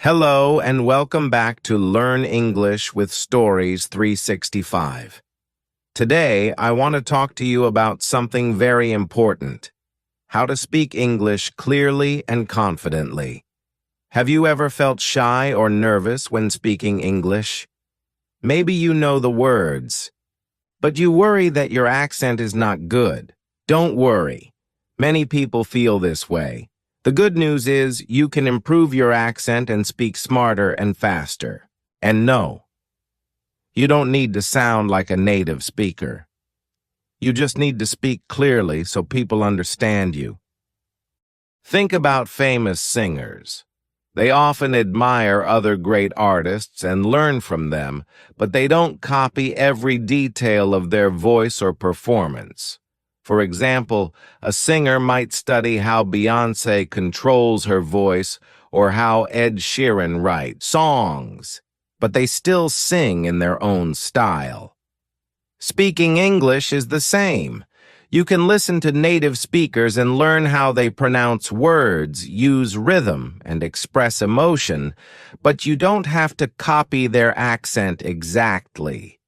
Hello and welcome back to Learn English with Stories 365. Today, I want to talk to you about something very important: how to speak English clearly and confidently. Have you ever felt shy or nervous when speaking English? Maybe you know the words, but you worry that your accent is not good. Don't worry. Many people feel this way. The good news is you can improve your accent and speak smarter and faster. And no, you don't need to sound like a native speaker. You just need to speak clearly so people understand you. Think about famous singers. They often admire other great artists and learn from them, but they don't copy every detail of their voice or performance. For example, a singer might study how Beyoncé controls her voice or how Ed Sheeran writes songs, but they still sing in their own style. Speaking English is the same. You can listen to native speakers and learn how they pronounce words, use rhythm, and express emotion, but you don't have to copy their accent exactly.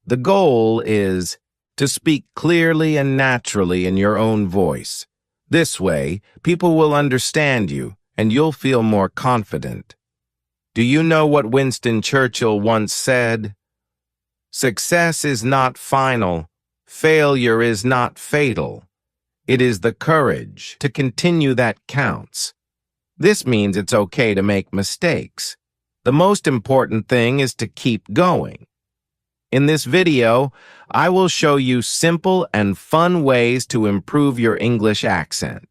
The goal is to speak clearly and naturally in your own voice. This way, people will understand you, and you'll feel more confident. Do you know what Winston Churchill once said? "Success is not final. Failure is not fatal. It is the courage to continue that counts." This means it's okay to make mistakes. The most important thing is to keep going. In this video, I will show you simple and fun ways to improve your English accent.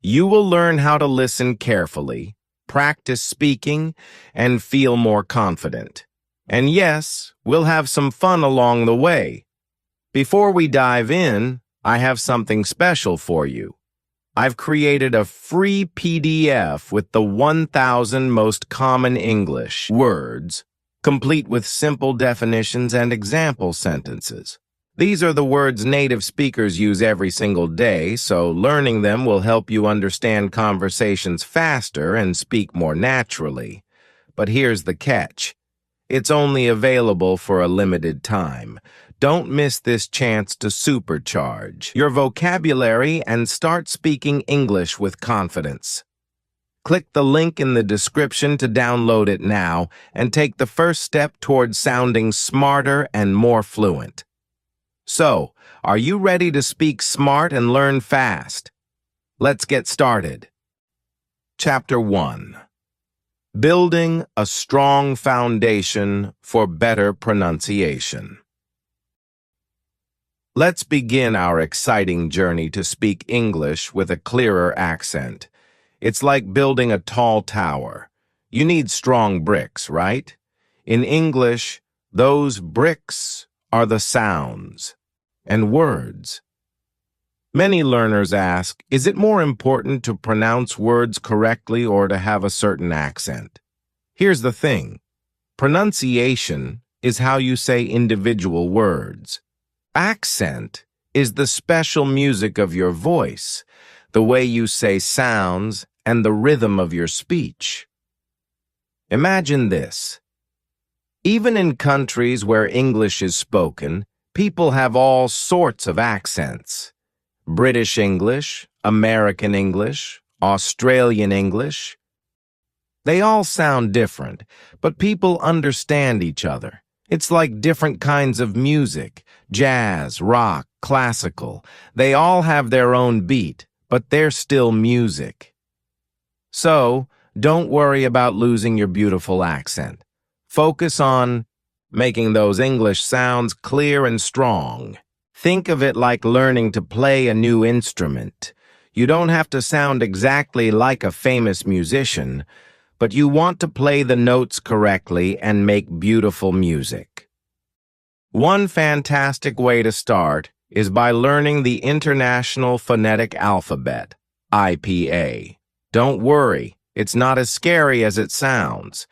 You will learn how to listen carefully, practice speaking, and feel more confident. And yes, we'll have some fun along the way. Before we dive in, I have something special for you. I've created a free PDF with the 1,000 most common English words, complete with simple definitions and example sentences. These are the words native speakers use every single day, so learning them will help you understand conversations faster and speak more naturally. But here's the catch. It's only available for a limited time. Don't miss this chance to supercharge your vocabulary and start speaking English with confidence. Click the link in the description to download it now and take the first step towards sounding smarter and more fluent. So, are you ready to speak smart and learn fast? Let's get started. Chapter 1. Building a strong foundation for better pronunciation. Let's begin our exciting journey to speak English with a clearer accent. It's like building a tall tower. You need strong bricks, right? In English, those bricks are the sounds and words. Many learners ask, is it more important to pronounce words correctly or to have a certain accent? Here's the thing. Pronunciation is how you say individual words. Accent is the special music of your voice, the way you say sounds, and the rhythm of your speech. Imagine this. Even in countries where English is spoken, people have all sorts of accents. British English, American English, Australian English. They all sound different, but people understand each other. It's like different kinds of music, jazz, rock, classical. They all have their own beat, but they're still music. So, don't worry about losing your beautiful accent. Focus on making those English sounds clear and strong. Think of it like learning to play a new instrument. You don't have to sound exactly like a famous musician, but you want to play the notes correctly and make beautiful music. One fantastic way to start is by learning the International Phonetic Alphabet, IPA. Don't worry, it's not as scary as it sounds.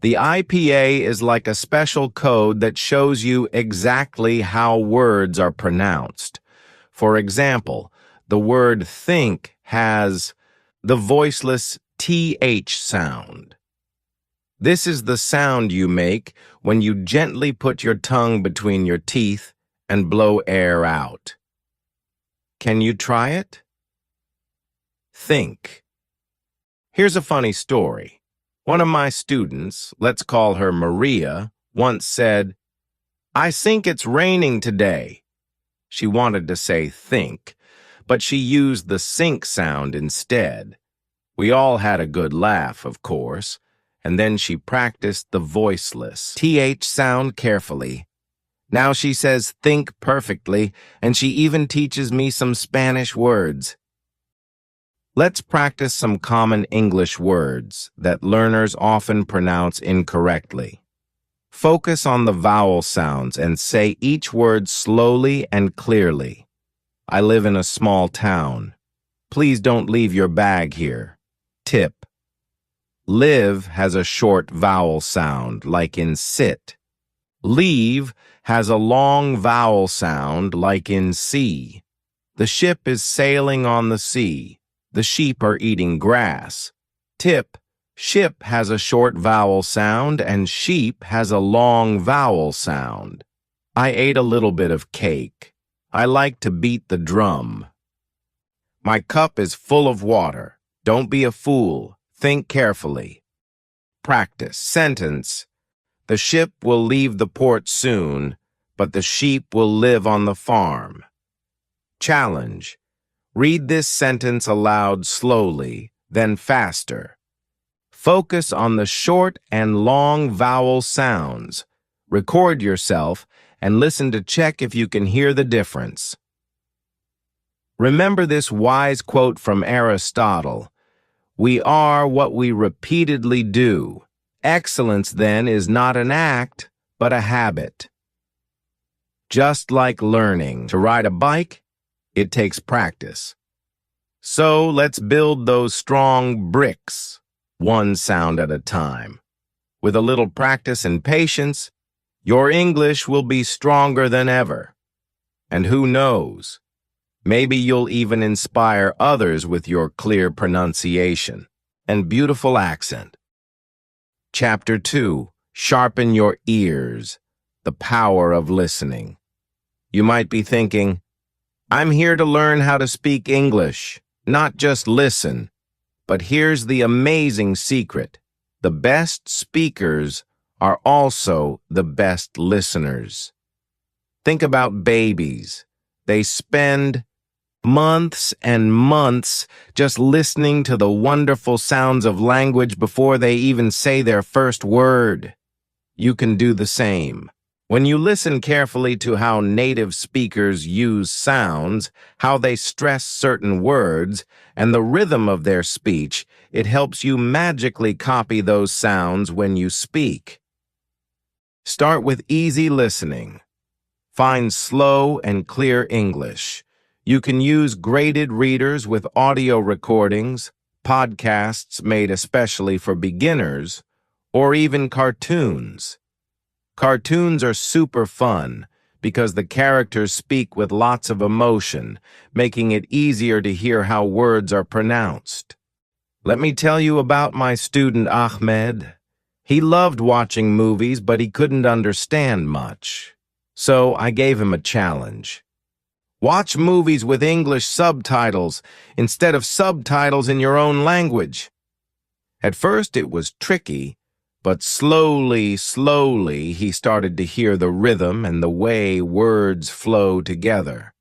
The IPA is like a special code that shows you exactly how words are pronounced. For example, the word think has the voiceless TH sound. This is the sound you make when you gently put your tongue between your teeth and blow air out. Can you try it? Think. Here's a funny story. One of my students, let's call her Maria, once said, "I think it's raining today." She wanted to say think, but she used the sink sound instead. We all had a good laugh, of course, and then she practiced the voiceless TH sound carefully. Now she says think perfectly, and she even teaches me some Spanish words. Let's practice some common English words that learners often pronounce incorrectly. Focus on the vowel sounds and say each word slowly and clearly. I live in a small town. Please don't leave your bag here. Tip. Live has a short vowel sound, like in sit. Leave has a long vowel sound, like in see. The ship is sailing on the sea. The sheep are eating grass. Tip. Ship has a short vowel sound and sheep has a long vowel sound. I ate a little bit of cake. I like to beat the drum. My cup is full of water. Don't be a fool. Think carefully. Practice. Sentence. The ship will leave the port soon, but the sheep will live on the farm. Challenge. Read this sentence aloud slowly, then faster. Focus on the short and long vowel sounds. Record yourself and listen to check if you can hear the difference. Remember this wise quote from Aristotle: "We are what we repeatedly do." Excellence, then, is not an act, but a habit. Just like learning to ride a bike, it takes practice. So let's build those strong bricks, one sound at a time. With a little practice and patience, your English will be stronger than ever. And who knows, maybe you'll even inspire others with your clear pronunciation and beautiful accent. Chapter 2. Sharpen your ears. The power of listening. You might be thinking, I'm here to learn how to speak English, not just listen. But here's the amazing secret. The best speakers are also the best listeners. Think about babies. They spend months and months just listening to the wonderful sounds of language before they even say their first word. You can do the same. When you listen carefully to how native speakers use sounds, how they stress certain words, and the rhythm of their speech, it helps you magically copy those sounds when you speak. Start with easy listening. Find slow and clear English. You can use graded readers with audio recordings, podcasts made especially for beginners, or even cartoons. Cartoons are super fun because the characters speak with lots of emotion, making it easier to hear how words are pronounced. Let me tell you about my student Ahmed. He loved watching movies, but he couldn't understand much. So I gave him a challenge. Watch movies with English subtitles instead of subtitles in your own language. At first it was tricky, but slowly, he started to hear the rhythm and the way words flow together.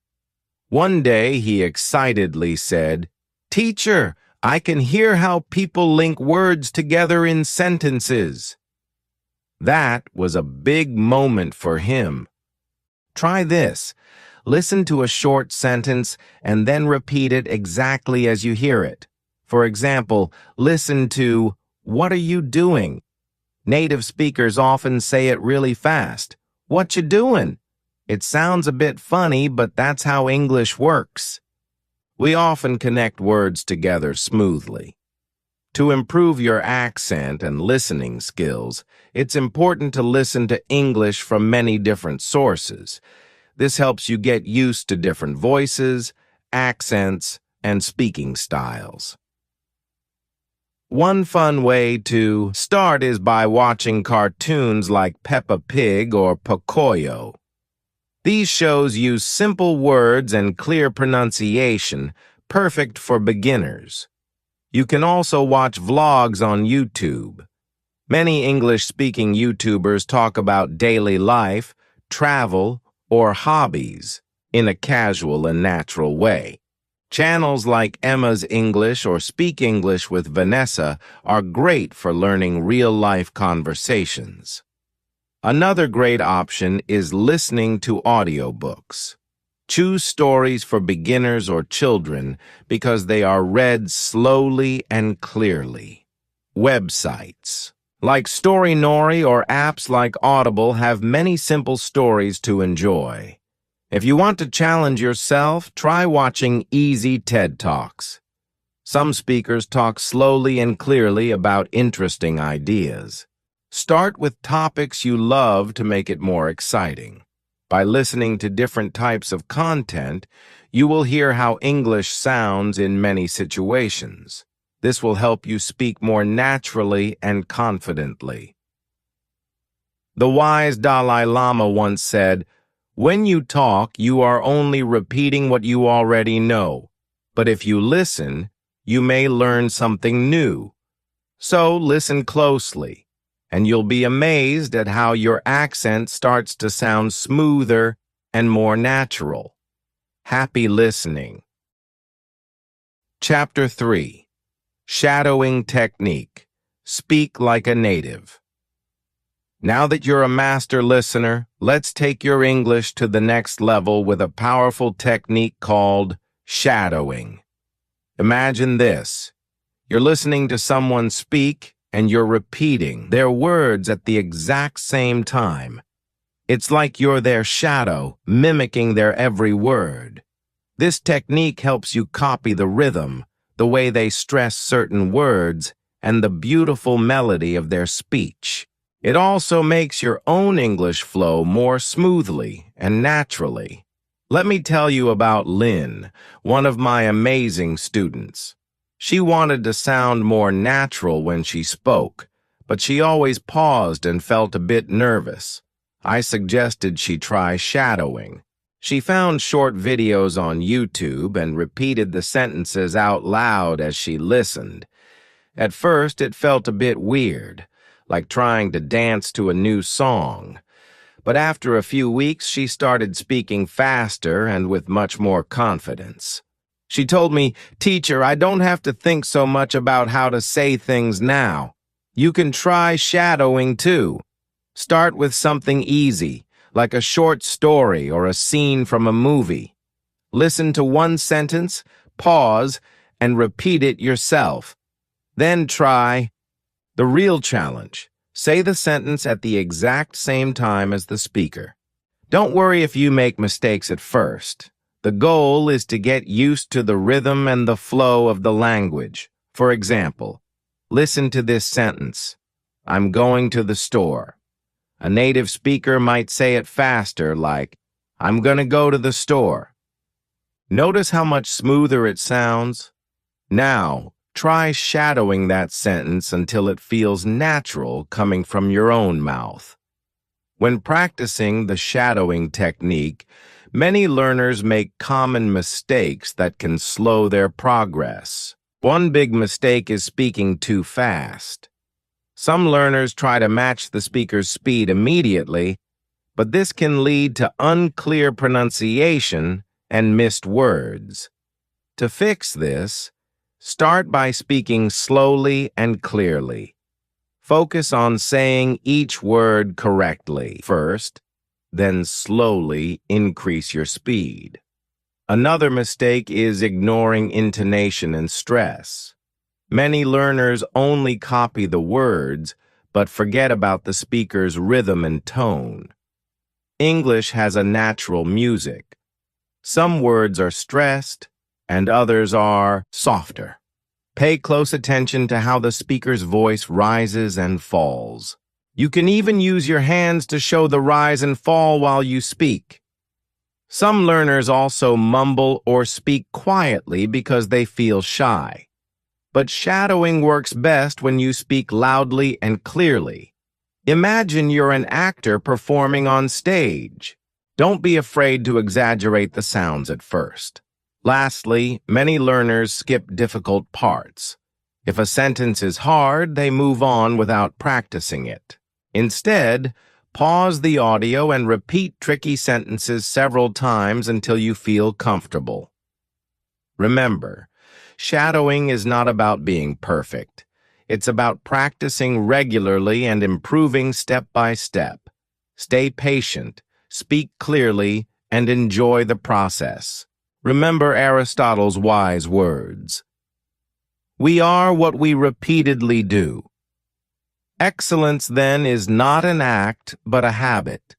One day he excitedly said, "Teacher, I can hear how people link words together in sentences." That was a big moment for him. Try this. Listen to a short sentence and then repeat it exactly as you hear it. For example, listen to, "What are you doing?" Native speakers often say it really fast. "What you doing?" It sounds a bit funny, but that's how English works. We often connect words together smoothly. To improve your accent and listening skills, it's important to listen to English from many different sources. This helps you get used to different voices, accents, and speaking styles. One fun way to start is by watching cartoons like Peppa Pig or Pocoyo. These shows use simple words and clear pronunciation, perfect for beginners. You can also watch vlogs on YouTube. Many English-speaking YouTubers talk about daily life, travel, or hobbies in a casual and natural way. Channels like Emma's English or Speak English with Vanessa are great for learning real-life conversations. Another great option is listening to audiobooks. Choose stories for beginners or children because they are read slowly and clearly. Websites like Storynori or apps like Audible have many simple stories to enjoy. If you want to challenge yourself, try watching easy TED Talks. Some speakers talk slowly and clearly about interesting ideas. Start with topics you love to make it more exciting. By listening to different types of content, you will hear how English sounds in many situations. This will help you speak more naturally and confidently. The wise Dalai Lama once said, "When you talk, you are only repeating what you already know. But if you listen, you may learn something new. So listen closely, and you'll be amazed at how your accent starts to sound smoother and more natural." Happy listening. Chapter 3. Shadowing Technique. Speak like a native. Now that you're a master listener, let's take your English to the next level with a powerful technique called shadowing. Imagine this. You're listening to someone speak, and you're repeating their words at the exact same time. It's like you're their shadow, mimicking their every word. This technique helps you copy the rhythm, the way they stress certain words, and the beautiful melody of their speech. It also makes your own English flow more smoothly and naturally. Let me tell you about Lynn, one of my amazing students. She wanted to sound more natural when she spoke, but she always paused and felt a bit nervous. I suggested she try shadowing. She found short videos on YouTube and repeated the sentences out loud as she listened. At first, it felt a bit weird, like trying to dance to a new song. But after a few weeks, she started speaking faster and with much more confidence. She told me, "Teacher, I don't have to think so much about how to say things now. You can try shadowing too. Start with something easy, like a short story or a scene from a movie. Listen to one sentence, pause, and repeat it yourself. Then try the real challenge. Say the sentence at the exact same time as the speaker. Don't worry if you make mistakes at first. The goal is to get used to the rhythm and the flow of the language. For example, listen to this sentence. I'm going to the store. A native speaker might say it faster, like, I'm gonna go to the store. Notice how much smoother it sounds? Now, try shadowing that sentence until it feels natural coming from your own mouth. When practicing the shadowing technique, many learners make common mistakes that can slow their progress. One big mistake is speaking too fast. Some learners try to match the speaker's speed immediately, but this can lead to unclear pronunciation and missed words. To fix this, start by speaking slowly and clearly. Focus on saying each word correctly first, then slowly increase your speed. Another mistake is ignoring intonation and stress. Many learners only copy the words, but forget about the speaker's rhythm and tone. English has a natural music. Some words are stressed, and others are softer. Pay close attention to how the speaker's voice rises and falls. You can even use your hands to show the rise and fall while you speak. Some learners also mumble or speak quietly because they feel shy. but shadowing works best when you speak loudly and clearly. Imagine you're an actor performing on stage. Don't be afraid to exaggerate the sounds at first. Lastly, many learners skip difficult parts. If a sentence is hard, they move on without practicing it. Instead, pause the audio and repeat tricky sentences several times until you feel comfortable. Remember, shadowing is not about being perfect. It's about practicing regularly and improving step by step. Stay patient, speak clearly, and enjoy the process. Remember Aristotle's wise words. We are what we repeatedly do. Excellence, then, is not an act, but a habit.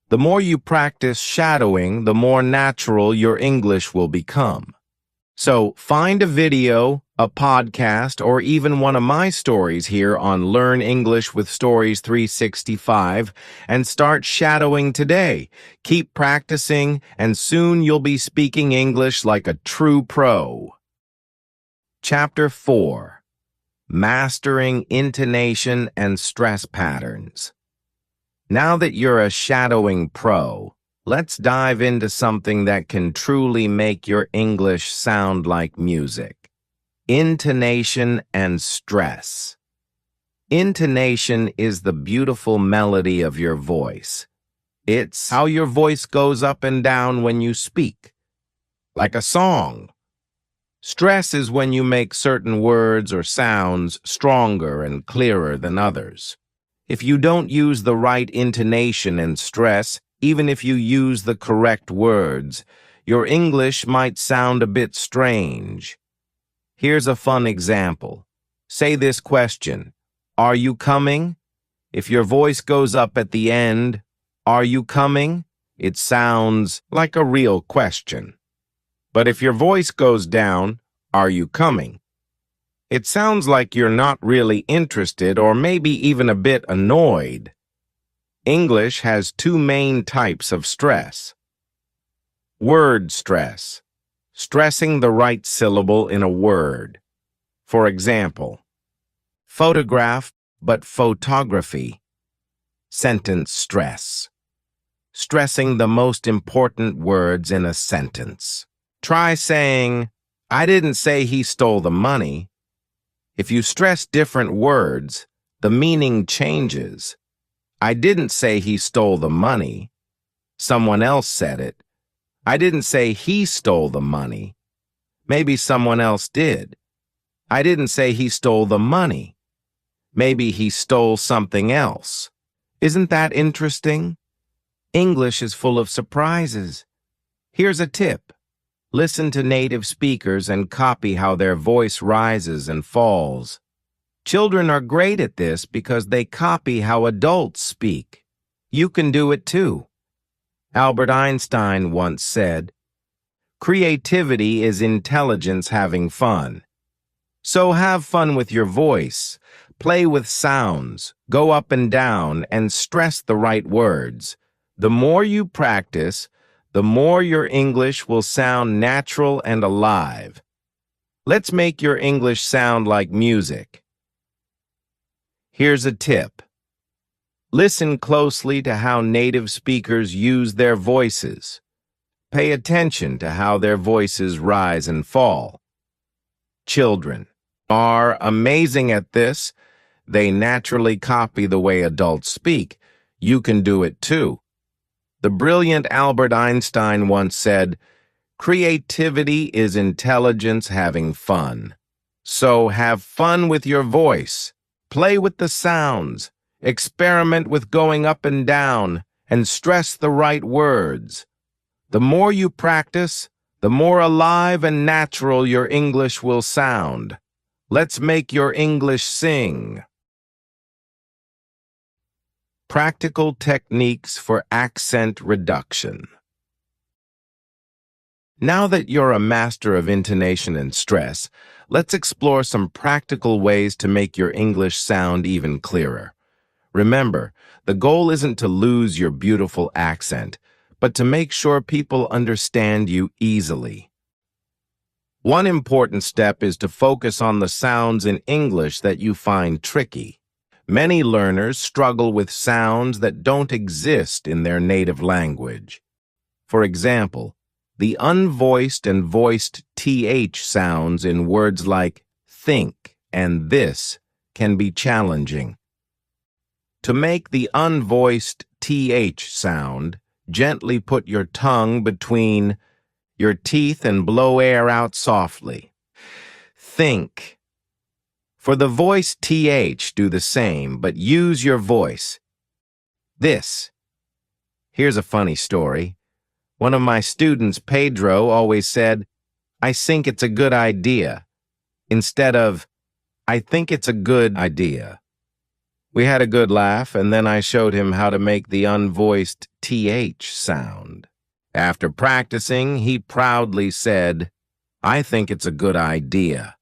The more you practice shadowing, the more natural your English will become. So, find a video, a podcast, or even one of my stories here on Learn English with Stories 365 and start shadowing today. Keep practicing, and soon you'll be speaking English like a true pro. Chapter 4. Mastering Intonation and Stress Patterns. Now that you're a shadowing pro, let's dive into something that can truly make your English sound like music. Intonation and stress. Intonation is the beautiful melody of your voice. It's how your voice goes up and down when you speak, like a song. Stress is when you make certain words or sounds stronger and clearer than others. If you don't use the right intonation and stress, even if you use the correct words, your English might sound a bit strange. Here's a fun example. Say this question, "Are you coming?" If your voice goes up at the end, "Are you coming?" it sounds like a real question. But if your voice goes down, "Are you coming?" it sounds like you're not really interested or maybe even a bit annoyed. English has two main types of stress. Word stress, stressing the right syllable in a word. For example, photograph but photography. Sentence stress, stressing the most important words in a sentence. Try saying, "I didn't say he stole the money." If you stress different words, the meaning changes. I didn't say he stole the money. Someone else said it. I didn't say he stole the money. Maybe someone else did. I didn't say he stole the money. Maybe he stole something else. Isn't that interesting? English is full of surprises. Here's a tip. Listen to native speakers and copy how their voice rises and falls. Children are great at this because they copy how adults speak. You can do it too. Albert Einstein once said, "Creativity is intelligence having fun." So have fun with your voice. Play with sounds, go up and down, and stress the right words. The more you practice, the more your English will sound natural and alive. Let's make your English sound like music. Here's a tip. Listen closely to how native speakers use their voices. Pay attention to how their voices rise and fall. Children are amazing at this. They naturally copy the way adults speak. You can do it too. The brilliant Albert Einstein once said, "Creativity is intelligence having fun." So have fun with your voice. Play with the sounds. Experiment with going up and down, and stress the right words. The more you practice, the more alive and natural your English will sound. Let's make your English sing. Practical techniques for accent reduction. Now that you're a master of intonation and stress, let's explore some practical ways to make your English sound even clearer. Remember, the goal isn't to lose your beautiful accent, but to make sure people understand you easily. One important step is to focus on the sounds in English that you find tricky. Many learners struggle with sounds that don't exist in their native language. For example, the unvoiced and voiced TH sounds in words like think and this can be challenging. To make the unvoiced TH sound, gently put your tongue between your teeth and blow air out softly. Think. For the voiced TH, do the same, but use your voice. This. Here's a funny story. One of my students, Pedro, always said, "I think it's a good idea," instead of, "I think it's a good idea." We had a good laugh, and then I showed him how to make the unvoiced TH sound. After practicing, he proudly said, "I think it's a good idea."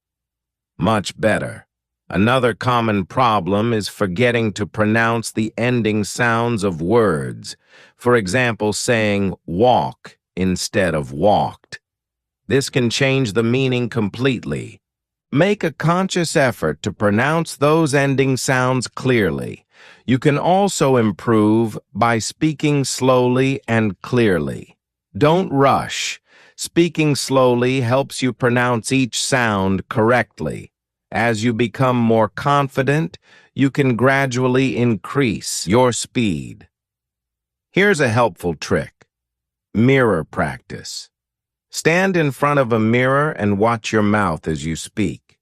Much better. Another common problem is forgetting to pronounce the ending sounds of words. For example, saying walk instead of walked. This can change the meaning completely. Make a conscious effort to pronounce those ending sounds clearly. You can also improve by speaking slowly and clearly. Don't rush. Speaking slowly helps you pronounce each sound correctly. As you become more confident, you can gradually increase your speed. Here's a helpful trick. Mirror practice. Stand in front of a mirror and watch your mouth as you speak.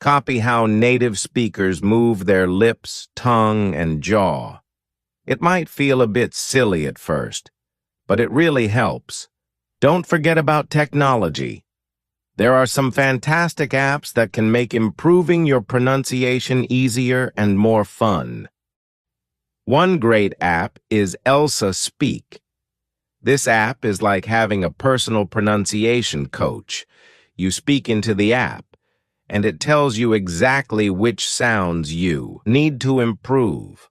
Copy how native speakers move their lips, tongue, and jaw. It might feel a bit silly at first, but it really helps. Don't forget about technology. There are some fantastic apps that can make improving your pronunciation easier and more fun. One great app is Elsa Speak. This app is like having a personal pronunciation coach. You speak into the app, and it tells you exactly which sounds you need to improve.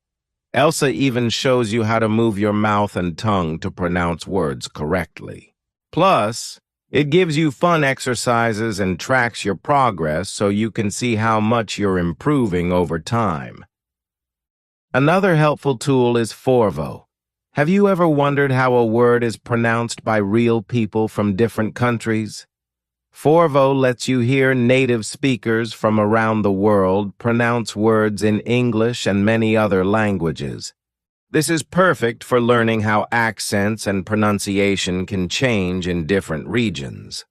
Elsa even shows you how to move your mouth and tongue to pronounce words correctly. Plus, it gives you fun exercises and tracks your progress so you can see how much you're improving over time. Another helpful tool is Forvo. Have you ever wondered how a word is pronounced by real people from different countries? Forvo lets you hear native speakers from around the world pronounce words in English and many other languages. This is perfect for learning how accents and pronunciation can change in different regions.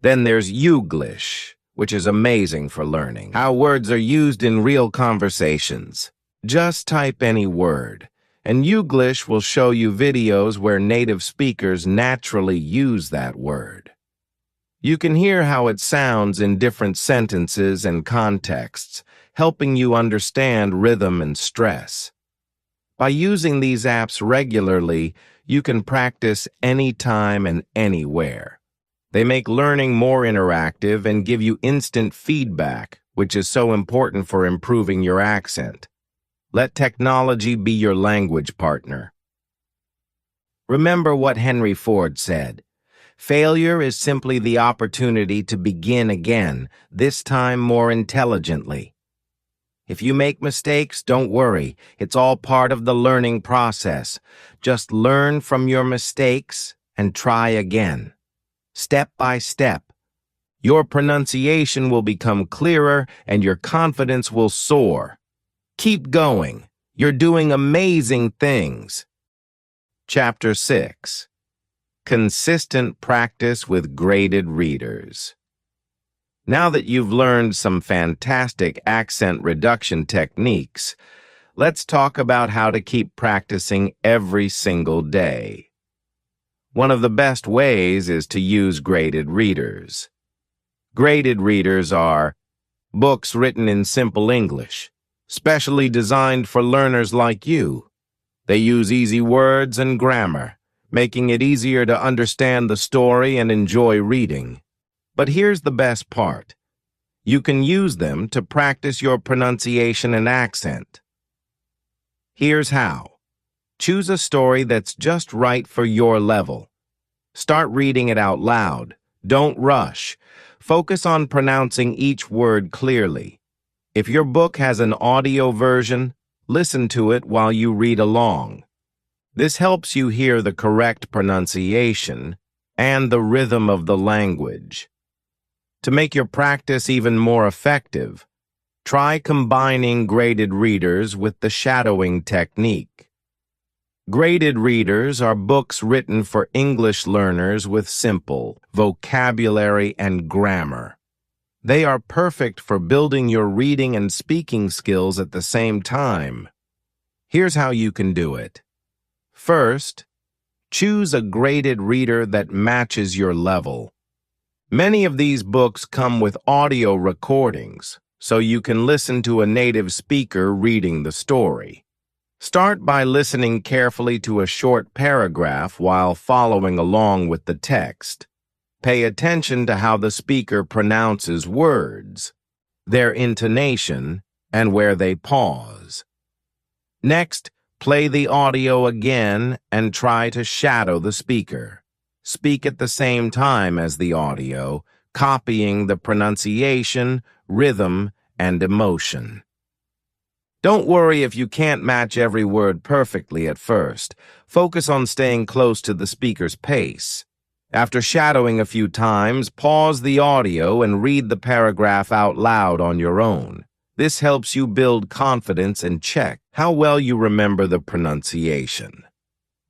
Then there's Youglish, which is amazing for learning how words are used in real conversations. Just type any word, and Youglish will show you videos where native speakers naturally use that word. You can hear how it sounds in different sentences and contexts, helping you understand rhythm and stress. By using these apps regularly, you can practice anytime and anywhere. They make learning more interactive and give you instant feedback, which is so important for improving your accent. Let technology be your language partner. Remember what Henry Ford said. Failure is simply the opportunity to begin again, this time more intelligently. If you make mistakes, don't worry. It's all part of the learning process. Just learn from your mistakes and try again. Step by step. Your pronunciation will become clearer and your confidence will soar. Keep going. You're doing amazing things. Chapter 6. Consistent practice with graded readers. Now that you've learned some fantastic accent reduction techniques, let's talk about how to keep practicing every single day. One of the best ways is to use graded readers. Graded readers are books written in simple English, specially designed for learners like you. They use easy words and grammar, making it easier to understand the story and enjoy reading. But here's the best part. You can use them to practice your pronunciation and accent. Here's how. Choose a story that's just right for your level. Start reading it out loud. Don't rush. Focus on pronouncing each word clearly. If your book has an audio version, listen to it while you read along. This helps you hear the correct pronunciation and the rhythm of the language. To make your practice even more effective, try combining graded readers with the shadowing technique. Graded readers are books written for English learners with simple vocabulary and grammar. They are perfect for building your reading and speaking skills at the same time. Here's how you can do it. First, choose a graded reader that matches your level. Many of these books come with audio recordings, so you can listen to a native speaker reading the story. Start by listening carefully to a short paragraph while following along with the text. Pay attention to how the speaker pronounces words, their intonation, and where they pause. Next, play the audio again and try to shadow the speaker. Speak at the same time as the audio, copying the pronunciation, rhythm, and emotion. Don't worry if you can't match every word perfectly at first. Focus on staying close to the speaker's pace. After shadowing a few times, pause the audio and read the paragraph out loud on your own. This helps you build confidence and check how well you remember the pronunciation.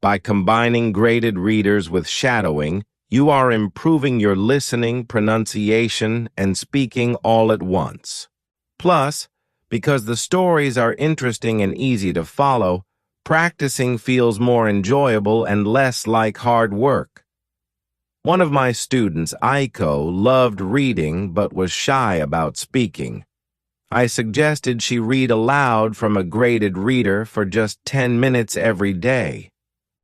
By combining graded readers with shadowing, you are improving your listening, pronunciation, and speaking all at once. Plus, because the stories are interesting and easy to follow, practicing feels more enjoyable and less like hard work. One of my students, Aiko, loved reading but was shy about speaking. I suggested she read aloud from a graded reader for just 10 minutes every day.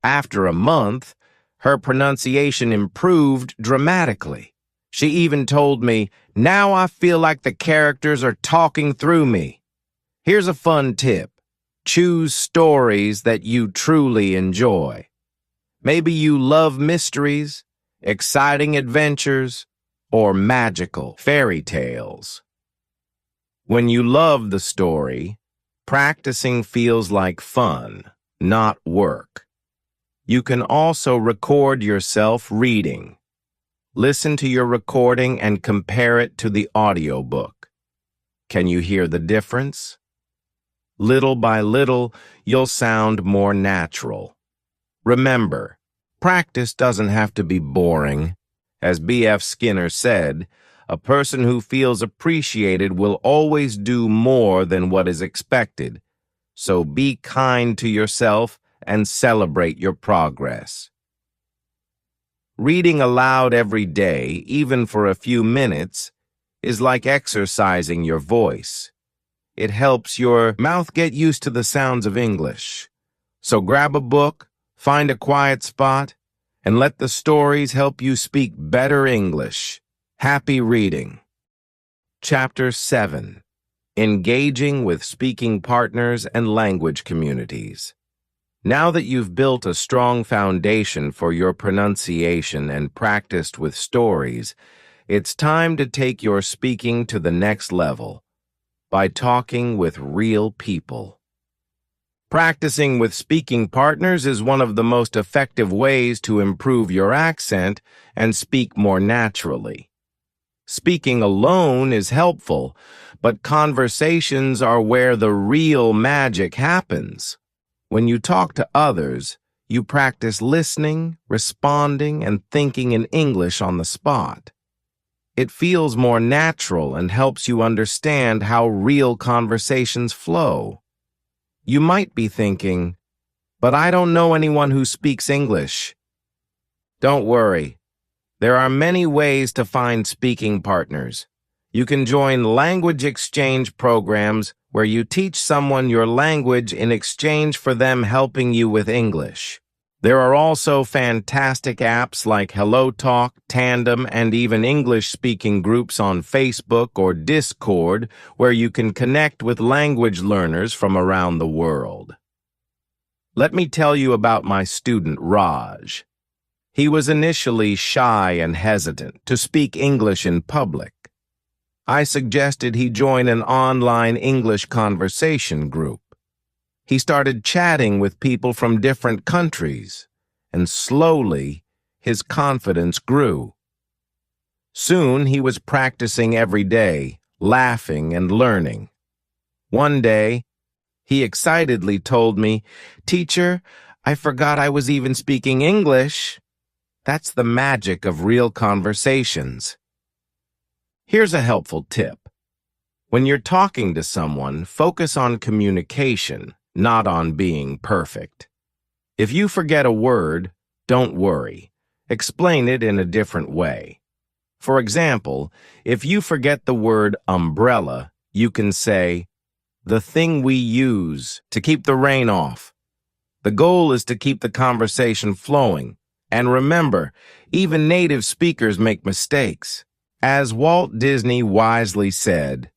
After a month, her pronunciation improved dramatically. She even told me, "Now I feel like the characters are talking through me." Here's a fun tip. Choose stories that you truly enjoy. Maybe you love mysteries, exciting adventures, or magical fairy tales. When you love the story, practicing feels like fun, not work. You can also record yourself reading. Listen to your recording and compare it to the audiobook. Can you hear the difference? Little by little, you'll sound more natural. Remember, practice doesn't have to be boring. As B.F. Skinner said, a person who feels appreciated will always do more than what is expected. So be kind to yourself and celebrate your progress. Reading aloud every day, even for a few minutes, is like exercising your voice. It helps your mouth get used to the sounds of English. So grab a book, find a quiet spot, and let the stories help you speak better English. Happy reading. Chapter 7. Engaging with speaking partners and language communities. Now that you've built a strong foundation for your pronunciation and practiced with stories, it's time to take your speaking to the next level by talking with real people. Practicing with speaking partners is one of the most effective ways to improve your accent and speak more naturally. Speaking alone is helpful, but conversations are where the real magic happens. When you talk to others, you practice listening, responding, and thinking in English on the spot. It feels more natural and helps you understand how real conversations flow. You might be thinking, "But I don't know anyone who speaks English." Don't worry. There are many ways to find speaking partners. You can join language exchange programs where you teach someone your language in exchange for them helping you with English. There are also fantastic apps like HelloTalk, Tandem, and even English-speaking groups on Facebook or Discord where you can connect with language learners from around the world. Let me tell you about my student, Raj. He was initially shy and hesitant to speak English in public. I suggested he join an online English conversation group. He started chatting with people from different countries, and slowly his confidence grew. Soon he was practicing every day, laughing and learning. One day, he excitedly told me, "Teacher, I forgot I was even speaking English." That's the magic of real conversations. Here's a helpful tip. When you're talking to someone, focus on communication, not on being perfect. If you forget a word, don't worry. Explain it in a different way. For example, if you forget the word umbrella, you can say, "The thing we use to keep the rain off." The goal is to keep the conversation flowing. And remember, even native speakers make mistakes. As Walt Disney wisely said,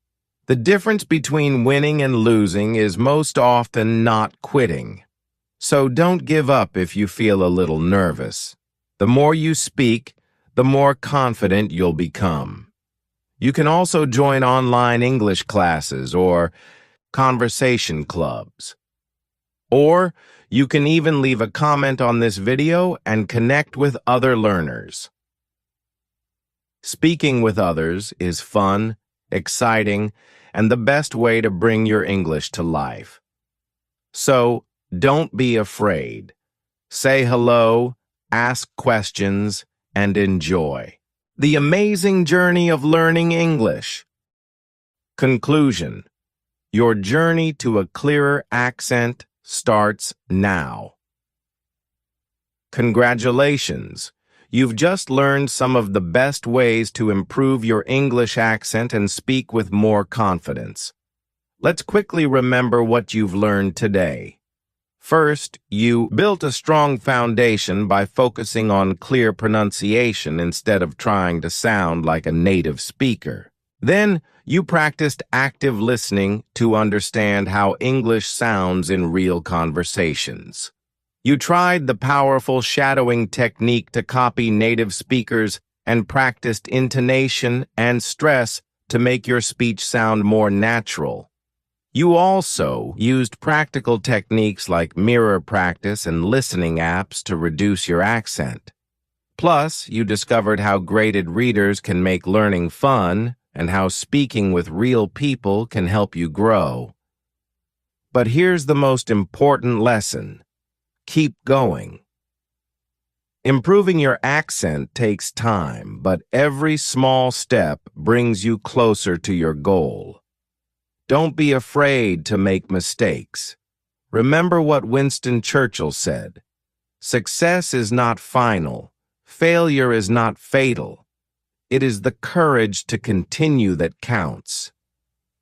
the difference between winning and losing is most often not quitting. So don't give up if you feel a little nervous. The more you speak, the more confident you'll become. You can also join online English classes or conversation clubs. Or you can even leave a comment on this video and connect with other learners. Speaking with others is fun, exciting, and the best way to bring your English to life. So, don't be afraid. Say hello, ask questions, and enjoy the amazing journey of learning English. Conclusion: your journey to a clearer accent starts now. Congratulations! You've just learned some of the best ways to improve your English accent and speak with more confidence. Let's quickly remember what you've learned today. First, you built a strong foundation by focusing on clear pronunciation instead of trying to sound like a native speaker. Then, you practiced active listening to understand how English sounds in real conversations. You tried the powerful shadowing technique to copy native speakers and practiced intonation and stress to make your speech sound more natural. You also used practical techniques like mirror practice and listening apps to reduce your accent. Plus, you discovered how graded readers can make learning fun and how speaking with real people can help you grow. But here's the most important lesson. Keep going. Improving your accent takes time, but every small step brings you closer to your goal. Don't be afraid to make mistakes. Remember what Winston Churchill said, "Success is not final. Failure is not fatal. It is the courage to continue that counts."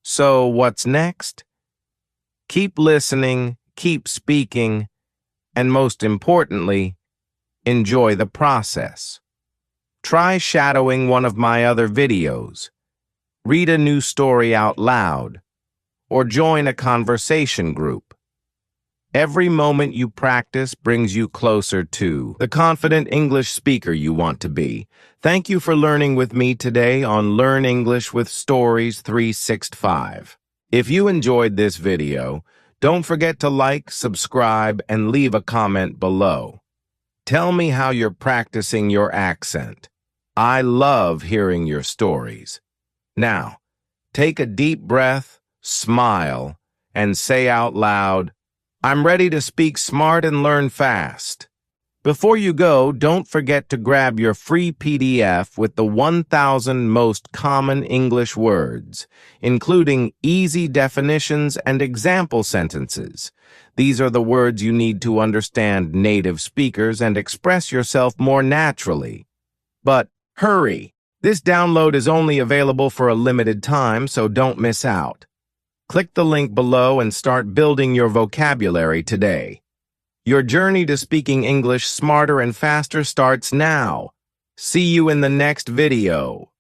So what's next? Keep listening, keep speaking, and most importantly, enjoy the process. Try shadowing one of my other videos. Read a new story out loud, or join a conversation group. Every moment you practice brings you closer to the confident English speaker you want to be. Thank you for learning with me today on Learn English with Stories 365. If you enjoyed this video, don't forget to like, subscribe, and leave a comment below. Tell me how you're practicing your accent. I love hearing your stories. Now, take a deep breath, smile, and say out loud, "I'm ready to speak smart and learn fast." Before you go, don't forget to grab your free PDF with the 1,000 most common English words, including easy definitions and example sentences. These are the words you need to understand native speakers and express yourself more naturally. But hurry! This download is only available for a limited time, so don't miss out. Click the link below and start building your vocabulary today. Your journey to speaking English smarter and faster starts now. See you in the next video.